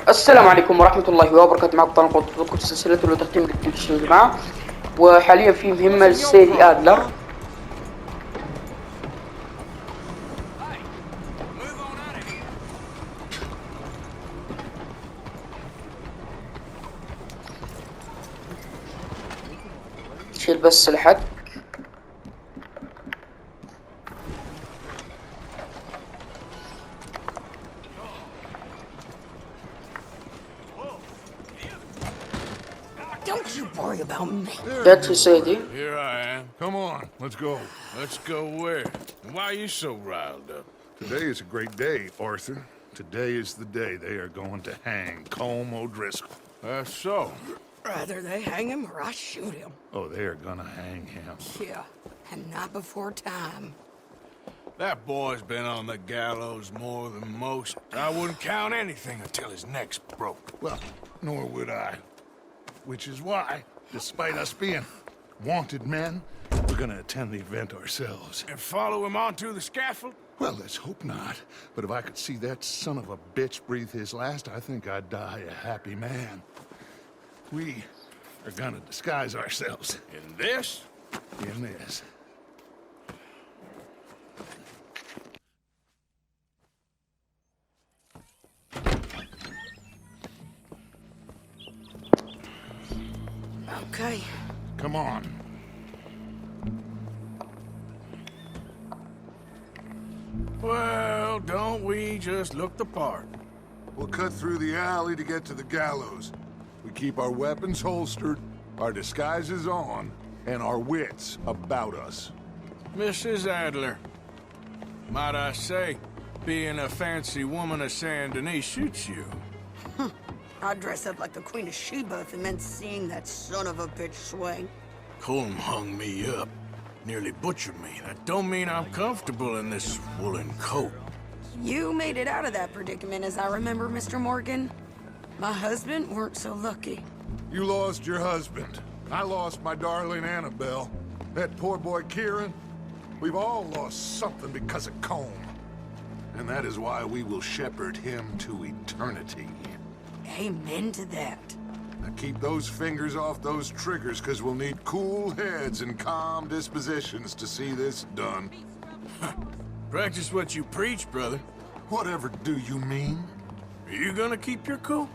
السلام عليكم ورحمة الله وبركاته. معكم طارق وتذكر سلسلة تختيم ريدمبشن يا جماعة، وحاليا في مهمة للسيدي آدلر. شيل بس الحد. Don't you worry about me. That's you, Sadie. Here I am. Come on, let's go. Let's go where? And why are you so riled up? Today is a great day, Arthur. Today is the day they are going to hang Colm O'Driscoll. That's so. Rather they hang him or I shoot him. Oh, they are gonna hang him. Yeah, and not before time. That boy's been on the gallows more than most. I wouldn't count anything until his neck's broke. Well, nor would I. Which is why, despite us being wanted men, we're gonna attend the event ourselves. And follow him onto the scaffold? Well, let's hope not. But if I could see that son of a bitch breathe his last, I think I'd die a happy man. We are gonna disguise ourselves. In this? In this. Okay. Come on. Well, don't we just look the part? We'll cut through the alley to get to the gallows. We keep our weapons holstered, our disguises on, and our wits about us. Mrs. Adler, might I say, being a fancy woman of Saint Denis suits you. I'd dress up like the Queen of Sheba if it meant seeing that son of a bitch swing. Colm hung me up, nearly butchered me. That don't mean I'm comfortable in this woolen coat. You made it out of that predicament, as I remember, Mr. Morgan. My husband weren't so lucky. You lost your husband. I lost my darling Annabelle. That poor boy Kieran. We've all lost something because of Colm. And that is why we will shepherd him to eternity. Amen to that. Now keep those fingers off those triggers, because we'll need cool heads and calm dispositions to see this done. Practice what you preach, brother. Whatever do you mean? Are you gonna keep your cool?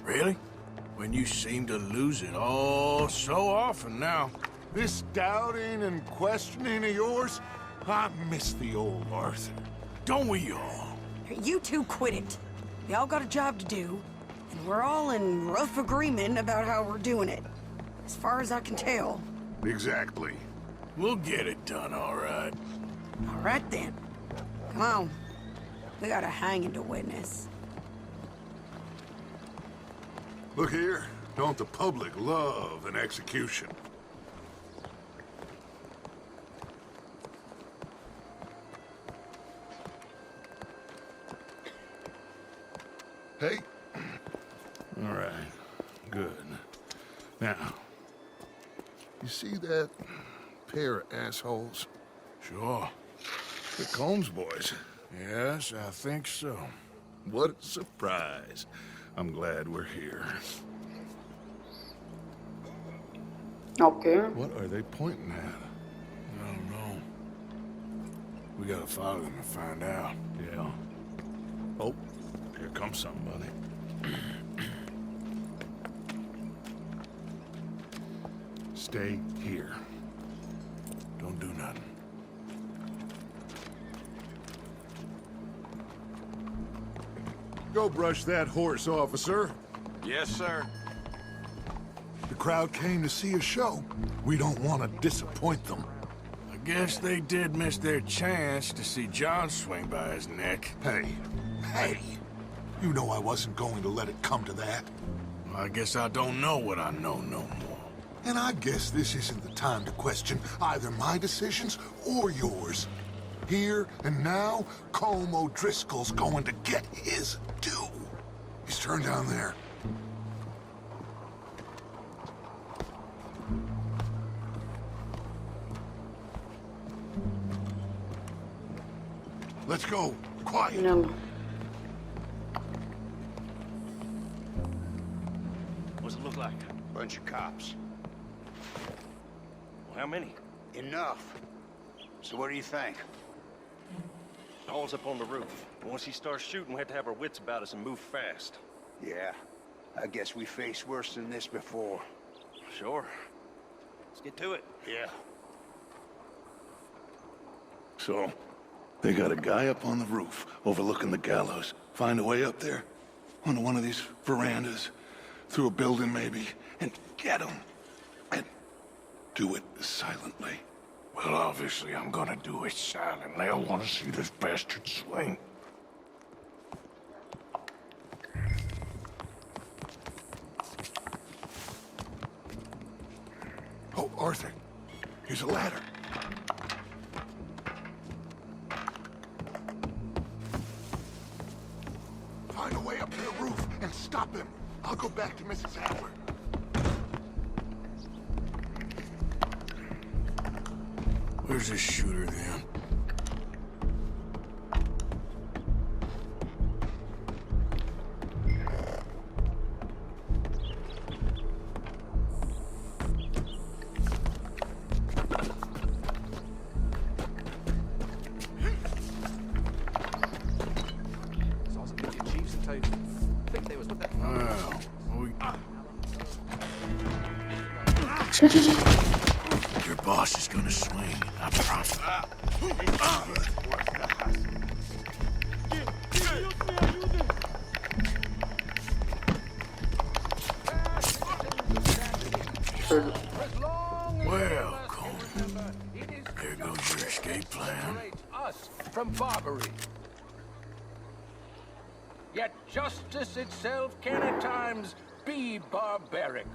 Really? When you seem to lose it all so often now. This doubting and questioning of yours, I miss the old Arthur. Don't we all? You two quit it. We all got a job to do, and we're all in rough agreement about how we're doing it. As far as I can tell. Exactly. We'll get it done, all right. All right, then. Come on. We got a hanging to witness. Look here, don't the public love an execution? Hey. All right, good. Now, you see that pair of assholes? Sure. The Combs boys. Yes, I think so. What a surprise. I'm glad we're here. Okay. What are they pointing at? I don't know. We gotta follow them and find out. Yeah. Oh, here comes somebody. Stay here. Don't do nothing. Go brush that horse, officer. Yes, sir. The crowd came to see a show. We don't want to disappoint them. I guess they did miss their chance to see John swing by his neck. Hey. You know I wasn't going to let it come to that. Well, I guess I don't know what I know no more. And I guess this isn't the time to question either my decisions or yours. Here and now, Colm O'Driscoll's going to get his due. He's turned down there. Let's go. Quiet. No. What's it look like? Bunch of cops. Well, how many? Enough. So what do you think? Paul's up on the roof. Once he starts shooting, we have to have our wits about us and move fast. Yeah. I guess we faced worse than this before. Sure. Let's get to it. Yeah. So, they got a guy up on the roof overlooking the gallows. Find a way up there, onto one of these verandas, through a building maybe, and get him. And do it silently. Well, obviously I'm gonna do it silently. I want to see this bastard swing. Oh, Arthur, here's a ladder. Find a way up to the roof and stop him. I'll go back to Mrs. Adler. Where's this shooter then? Well, your boss is gonna swing, I promise. Well, Coleman, there goes your escape plan. Us from barbary. Yet justice itself can at times be barbaric.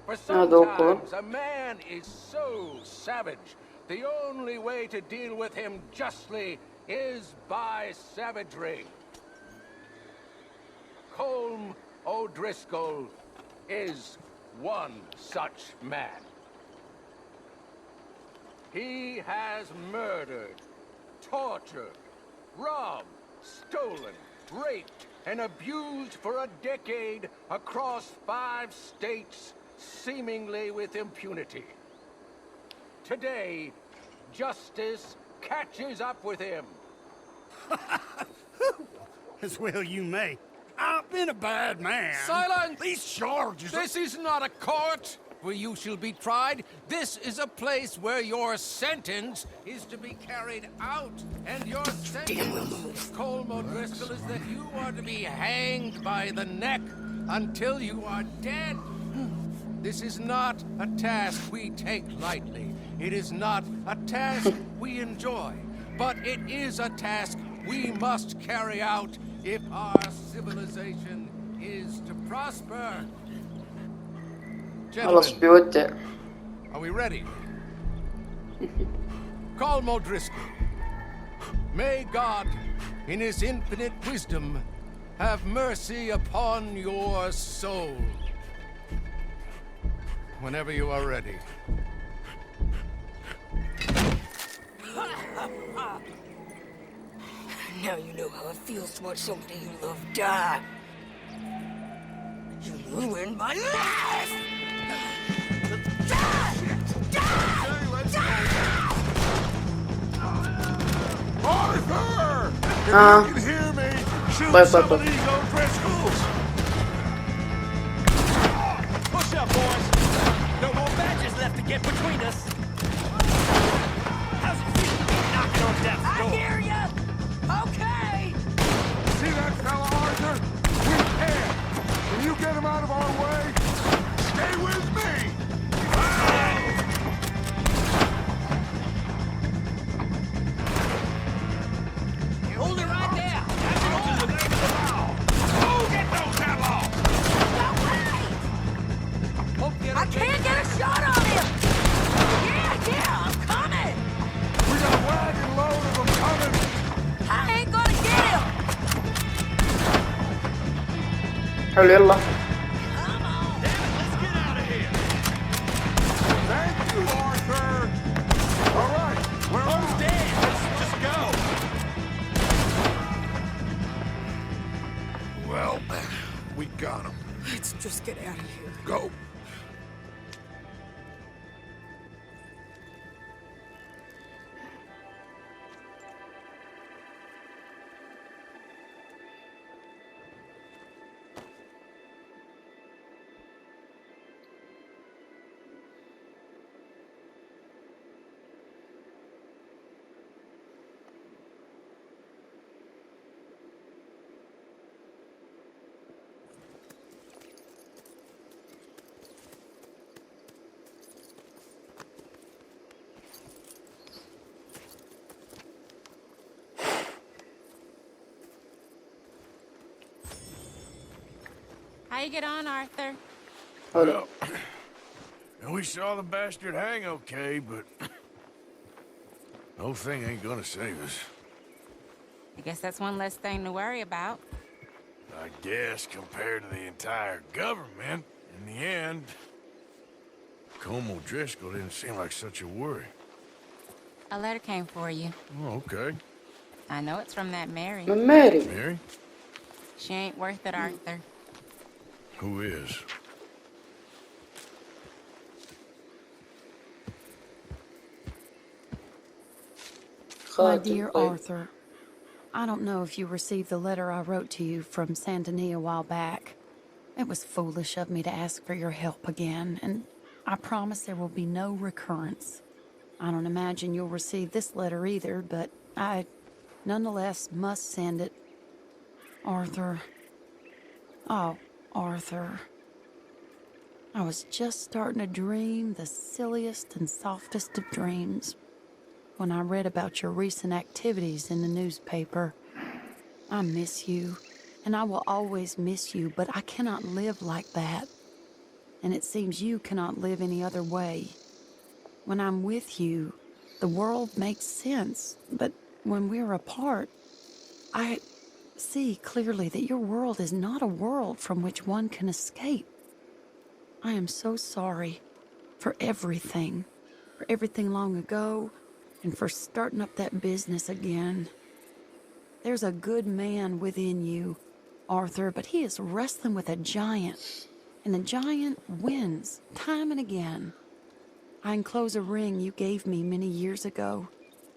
For sometimes a man is so savage, the only way to deal with him justly is by savagery. Colm O'Driscoll is one such man. He has murdered, tortured, robbed, stolen, raped, and abused for a decade across 5 states, seemingly with impunity. Today, justice catches up with him. As well you may. I've been a bad man. Silence! These charges are... This is not a court where you shall be tried. This is a place where your sentence is to be carried out. And your sentence, Colm O'Driscoll, is that you are to be hanged by the neck until you are dead. This is not a task we take lightly. It is not a task we enjoy. But it is a task we must carry out if our civilization is to prosper. خلاص Gentlemen, بيودع. are we ready? Colm O'Driscoll, may God, in his infinite wisdom, have mercy upon your soul. Whenever you are ready. Now you know how it feels to watch somebody you love die. You ruined my life! Arthur! If you can hear me, shoot some of these O'Driscolls! Push up, boys! No more badges left to get between us! How's it feel to be knocking on death's door? I hear ya! Okay! See that fella, Arthur? We can! Can you get him out of our way? Stay with me! Hold it right there! That's it to the name of the law! Go get those outlaws! I can't get a shot on him! Yeah, I'm coming! We got a wagon load of them coming! I ain't gonna get him! حلو يلا. Let's get out of here! Thank you, Arthur! All right, we're on Dead! Let's just go! Well, we got him. Let's just get out of here. Go. How you get on, Arthur? Well, and we saw the bastard hang okay, but the whole thing ain't gonna save us. I guess that's one less thing to worry about. I guess compared to the entire government, in the end, Colm O'Driscoll didn't seem like such a worry. A letter came for you. Oh, okay. I know it's from that Mary. Mary. Mary? She ain't worth it, Arthur. Who is? My dear Arthur, I don't know if you received the letter I wrote to you from Saint Denis a while back. It was foolish of me to ask for your help again, and I promise there will be no recurrence. I don't imagine you'll receive this letter either, but I nonetheless must send it. Arthur. Oh, Arthur. I was just starting to dream the silliest and softest of dreams when I read about your recent activities in the newspaper. I miss you, and I will always miss you, but I cannot live like that. And it seems you cannot live any other way. When I'm with you, the world makes sense, but when we're apart, I see clearly that your world is not a world from which one can escape. I am so sorry for everything long ago, and for starting up that business again. There's a good man within you, Arthur, but he is wrestling with a giant, and the giant wins time and again. I enclose a ring you gave me many years ago,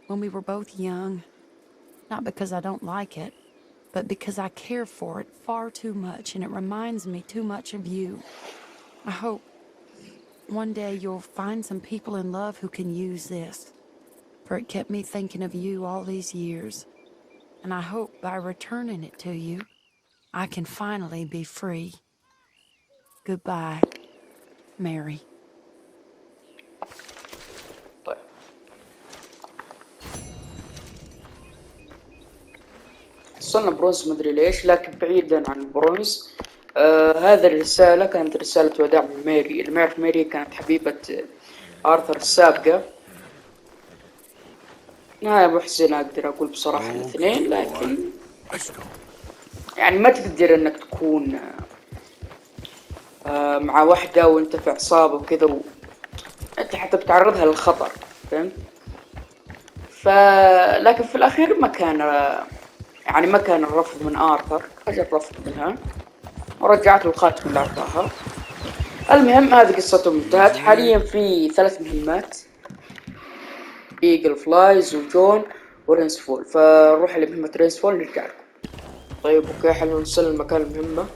when we were both young, not because I don't like it, but because I care for it far too much, and it reminds me too much of you. I hope one day you'll find some people in love who can use this, for it kept me thinking of you all these years, and I hope by returning it to you, I can finally be free. Goodbye, Mary. وصلنا برونز مدري ليش، لكن بعيدا عن البرونز. هذه الرسالة كانت رسالة وداع من ماري. اللي ما يعرف ماري كانت حبيبة آرثر السابقة. نهاية محزنة أقدر أقول بصراحة الاثنين، لكن يعني ما تقدر إنك تكون مع واحدة وأنت في عصابة وكذا أنت حتى بتعرضها للخطر، فهمت؟ لكن في الأخير ما كان الرفض من آرثر، أجل الرفض منها ورجعت له الخاتم اللي أعطاها. المهم هذه قصته انتهت. حاليا في 3 مهمات: ايجل فلايز وجون ورينسفول، فنروح لمهمة رينسفول نرجع لكم. طيب اوكي، حلو نوصل لمكان المهمة.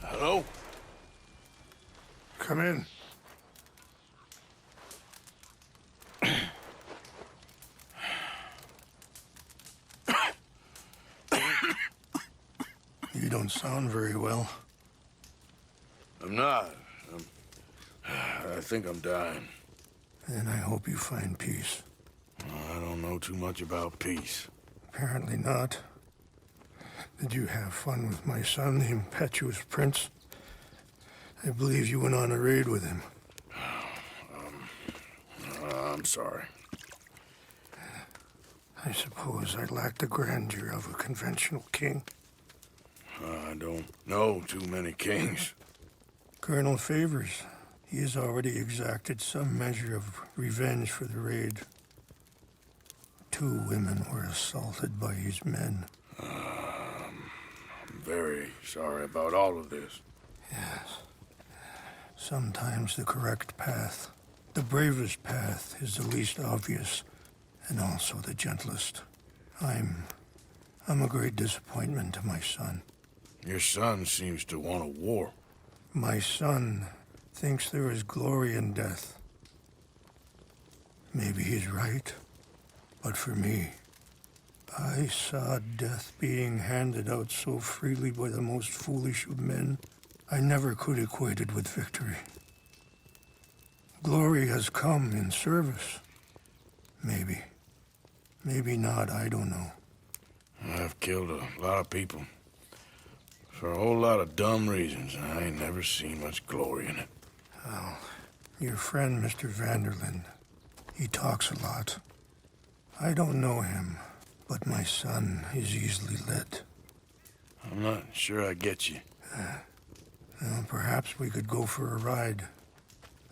Hello? Come in. You don't sound very well. I'm not. I think I'm dying. Then I hope you find peace. I don't know too much about peace. Apparently not. Did you have fun with my son, the impetuous prince? I believe you went on a raid with him. I'm sorry. I suppose I lack the grandeur of a conventional king. I don't know too many kings. Colonel Favors, he has already exacted some measure of revenge for the raid. 2 women were assaulted by his men. I'm very sorry about all of this. Yes. Sometimes the correct path, the bravest path, is the least obvious, and also the gentlest. I'm a great disappointment to my son. Your son seems to want a war. My son thinks there is glory in death. Maybe he's right, but for me, I saw death being handed out so freely by the most foolish of men, I never could equate it with victory. Glory has come in service. Maybe. Maybe not, I don't know. I've killed a lot of people. For a whole lot of dumb reasons, and I ain't never seen much glory in it. Well, your friend, Mr. Vanderlyn, he talks a lot. I don't know him, but my son is easily led. I'm not sure I get you. Well, perhaps we could go for a ride.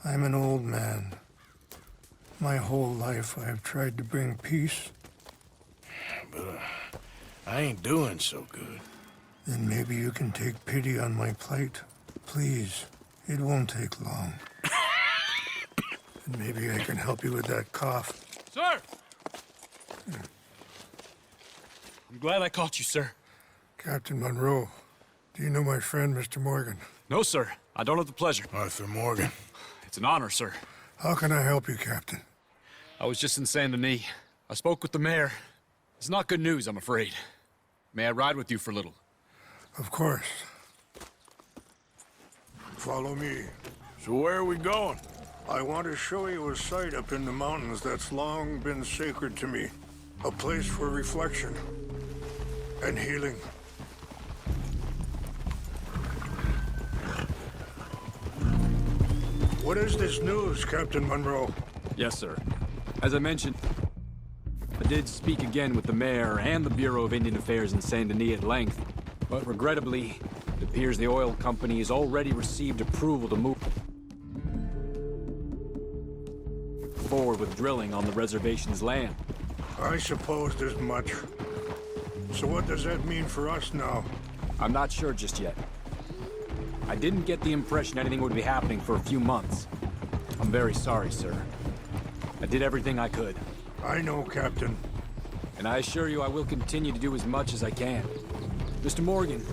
I'm an old man. My whole life I have tried to bring peace. But I ain't doing so good. Then maybe you can take pity on my plight. Please, it won't take long. And maybe I can help you with that cough. Sir! I'm glad I caught you, sir. Captain Monroe, do you know my friend, Mr. Morgan? No, sir. I don't have the pleasure. Arthur Morgan. It's an honor, sir. How can I help you, Captain? I was just in Saint Denis. I spoke with the mayor. It's not good news, I'm afraid. May I ride with you for a little? Of course. Follow me. So where are we going? I want to show you a site up in the mountains that's long been sacred to me. A place for reflection and healing. What is this news, Captain Monroe? Yes, sir. As I mentioned, I did speak again with the mayor and the Bureau of Indian Affairs in Saint Denis at length, but regrettably, it appears the oil company has already received approval to move forward with drilling on the reservation's land. I supposed as much. So what does that mean for us now? I'm not sure just yet. I didn't get the impression anything would be happening for a few months. I'm very sorry, sir. I did everything I could. I know, Captain. And I assure you I will continue to do as much as I can. Mr. Morgan,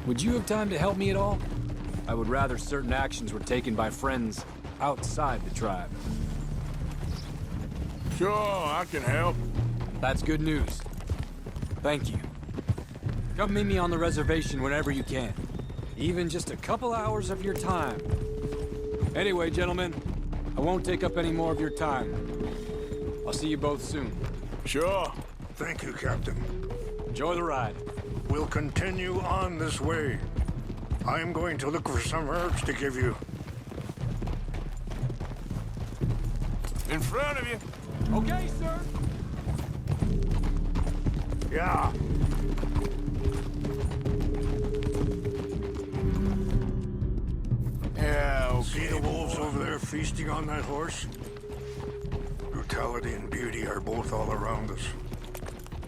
would you have time to help me at all? I would rather certain actions were taken by friends outside the tribe. Sure, I can help. That's good news. Thank you. Come meet me on the reservation whenever you can. Even just a couple hours of your time. Anyway, gentlemen, I won't take up any more of your time. I'll see you both soon. Sure. Thank you, Captain. Enjoy the ride. We'll continue on this way. I am going to look for some herbs to give you. In front of you. Okay, sir. Yeah. Yeah, okay. See the wolves over there feasting on that horse? Brutality and beauty are both all around us.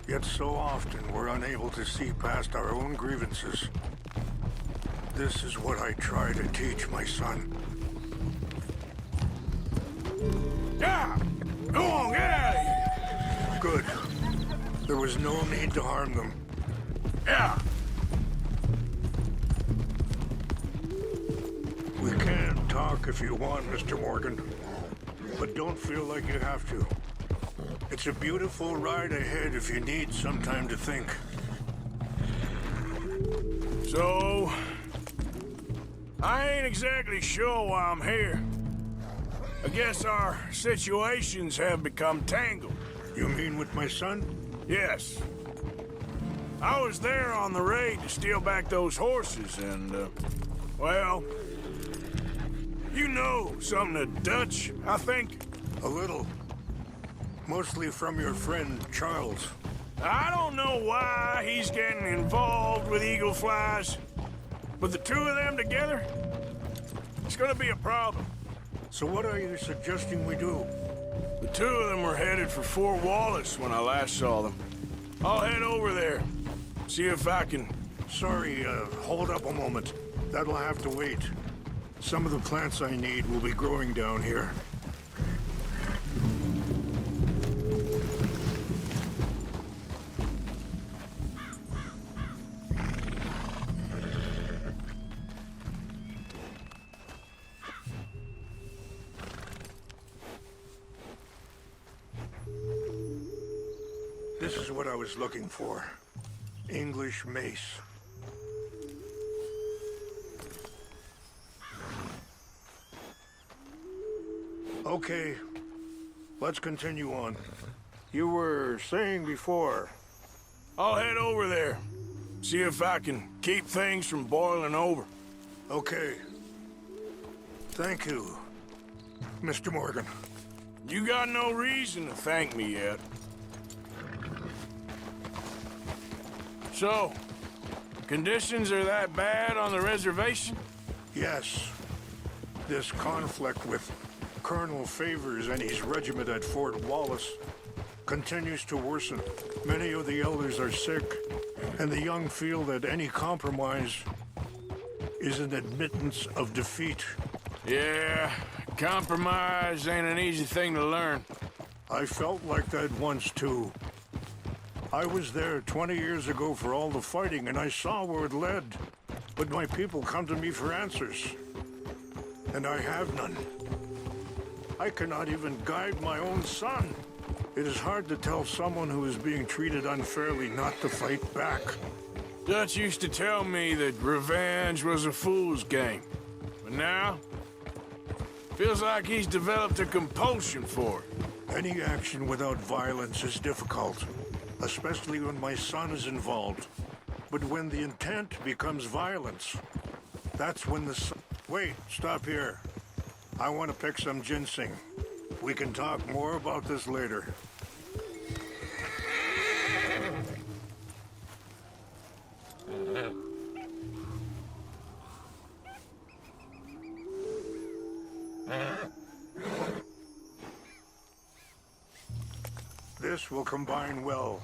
Yet so often we're unable to see past our own grievances. This is what I try to teach my son. Yeah! Go on, get out of here! Good. There was no need to harm them. Yeah! We can talk if you want, Mr. Morgan. But don't feel like you have to. It's a beautiful ride ahead if you need some time to think. So... I ain't exactly sure why I'm here. I guess our situations have become tangled. You mean with my son? Yes. I was there on the raid to steal back those horses, and, well... You know something of Dutch, I think? A little. Mostly from your friend, Charles. I don't know why he's getting involved with eagle flies, but the two of them together, it's gonna be a problem. So what are you suggesting we do? The two of them were headed for Fort Wallace when I last saw them. I'll head over there, see if I can... Sorry, hold up a moment. That'll have to wait. Some of the plants I need will be growing down here. This is what I was looking for. English mace. Okay, let's continue on. You were saying before... I'll head over there, see if I can keep things from boiling over. Okay. Thank you, Mr. Morgan. You got no reason to thank me yet. So, conditions are that bad on the reservation? Yes. This conflict with Colonel Favors and his regiment at Fort Wallace continues to worsen. Many of the elders are sick, and the young feel that any compromise is an admittance of defeat. Yeah, compromise ain't an easy thing to learn. I felt like that once, too. I was there 20 years ago for all the fighting, and I saw where it led. But my people come to me for answers, and I have none. I cannot even guide my own son. It is hard to tell someone who is being treated unfairly not to fight back. Dutch used to tell me that revenge was a fool's game. But now, feels like he's developed a compulsion for it. Any action without violence is difficult, especially when my son is involved. But when the intent becomes violence, that's when the... Wait, stop here. I want to pick some ginseng. We can talk more about this later. This will combine well.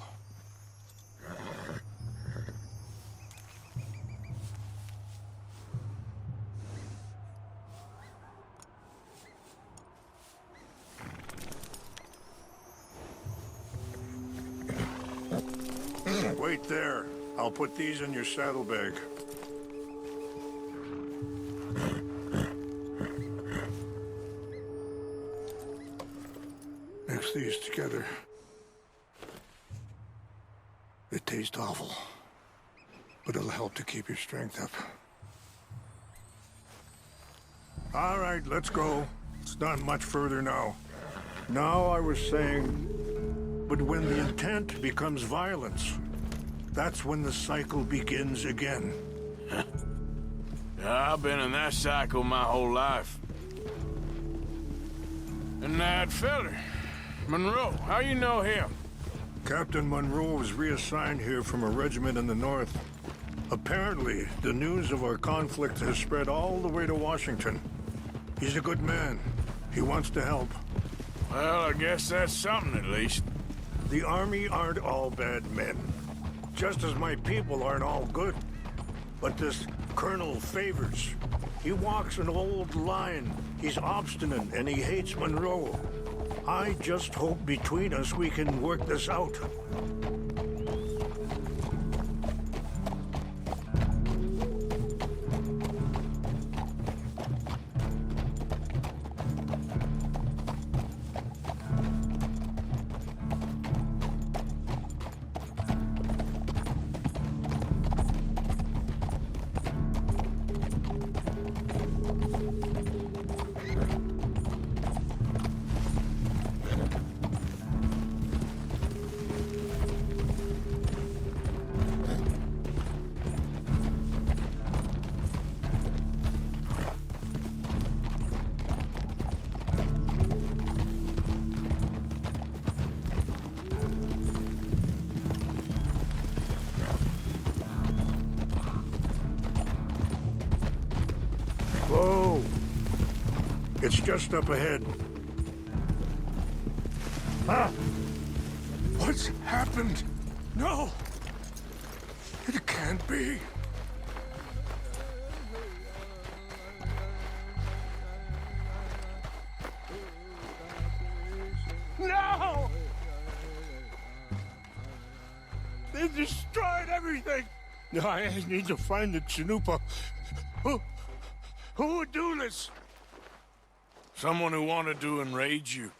Wait there. I'll put these in your saddlebag. Mix these together. They taste awful, but it'll help to keep your strength up. All right, let's go. It's not much further now. Now I was saying, but when the intent becomes violence, that's when the cycle begins again. I've been in that cycle my whole life. And that feller, Monroe, how you know him? Captain Monroe was reassigned here from a regiment in the north. Apparently, the news of our conflict has spread all the way to Washington. He's a good man. He wants to help. Well, I guess that's something at least. The army aren't all bad men. Just as my people aren't all good. But this Colonel Favors, he walks an old line. He's obstinate and he hates Monroe. I just hope between us we can work this out. It's just up ahead. Ah! What's happened? No! It can't be. No! They destroyed everything! I need to find the Chanupa. Who would do this? Someone who wanted to enrage you.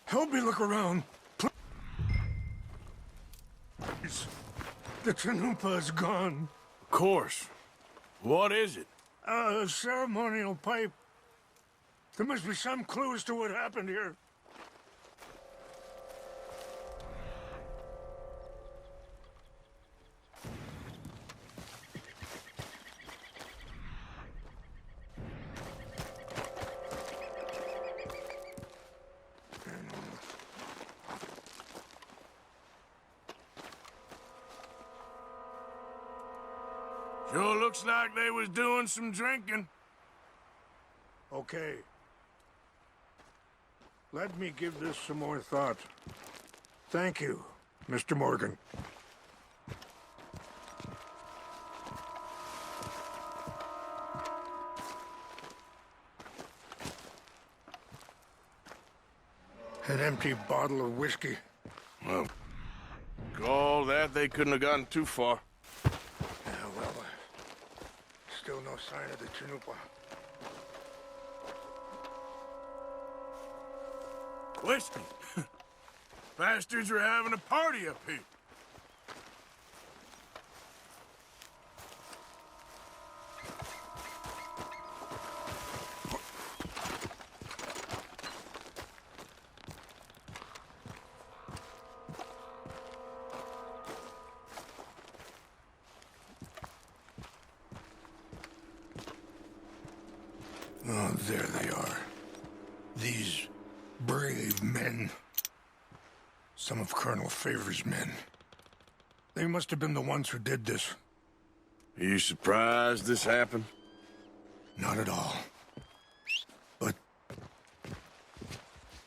Help me look around. Please. The Chanupa is gone. Of course. What is it? A ceremonial pipe. There must be some clues to what happened here. Sure looks like they was doing some drinking. Okay. Let me give this some more thought. Thank you, Mr. Morgan. An empty bottle of whiskey. Well, all that, they couldn't have gotten too far. Still no sign of the Chanupa. Whiskey? Bastards are having a party up here. Oh, there they are. These brave men. Some of Colonel Favor's men. They must have been the ones who did this. Are you surprised this happened? Not at all. But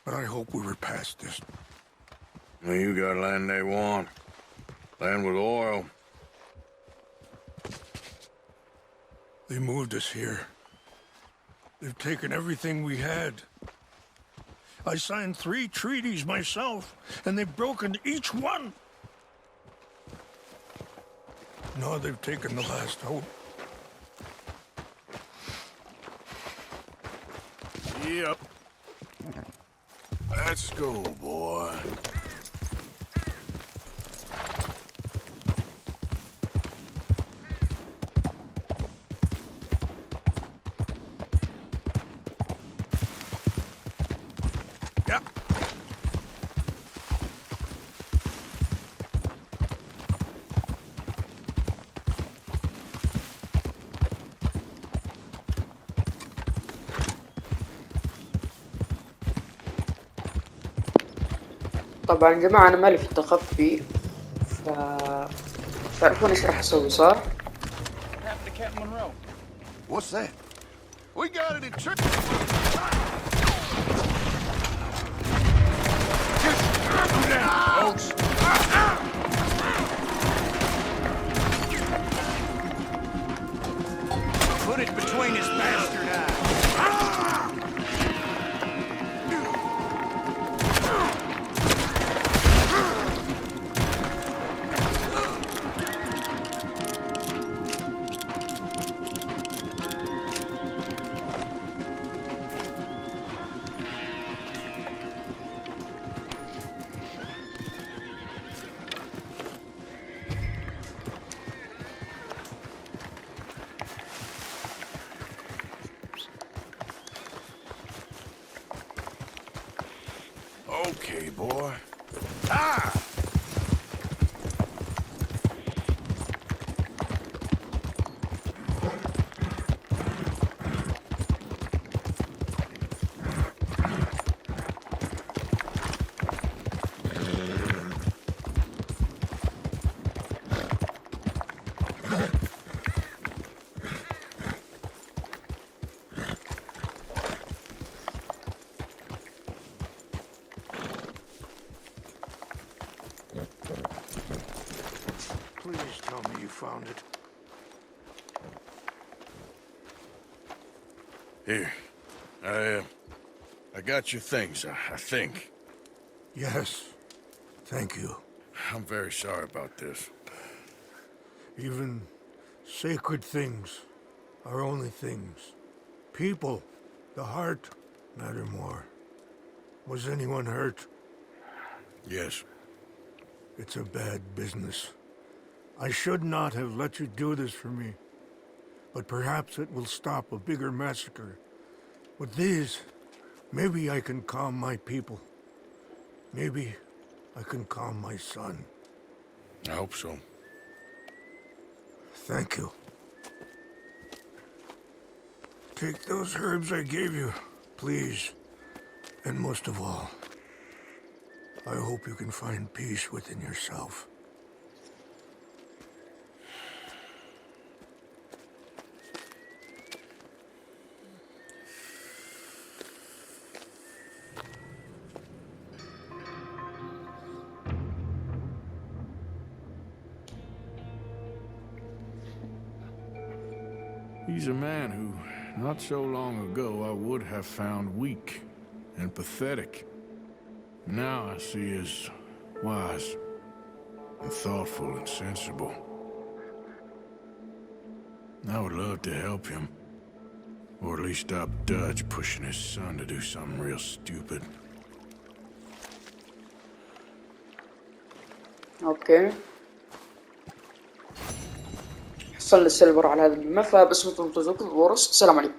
I hope we were past this. Well, you got land they want. Land with oil. They moved us here. They've taken everything we had. I signed 3 treaties myself, and they've broken each one. Now they've taken the last hope. Yep. Let's go, boy. طبعا يا جماعة أنا مالي في التخفي تعرفون إيش راح أسوي صح؟ What's that? We got it in church. Folks. Put it between his bastard eyes. Okay, boy. Ah! Please tell me you found it. Here. I got your things, I think. Yes. Thank you. I'm very sorry about this. Even sacred things are only things. People, the heart, matter more. Was anyone hurt? Yes. It's a bad business. I should not have let you do this for me. But perhaps it will stop a bigger massacre. With these, maybe I can calm my people. Maybe I can calm my son. I hope so. Thank you. Take those herbs I gave you, please. And most of all, I hope you can find peace within yourself. He's a man who, not so long ago, I would have found weak and pathetic. Now I see as wise and thoughtful and sensible. I would love to help him. Or at least stop Dutch pushing his son to do something real stupid. اوكي. حصل السيلفر على هذه المهمة، فبس مثل ما تذكروا الجرس. السلام عليكم.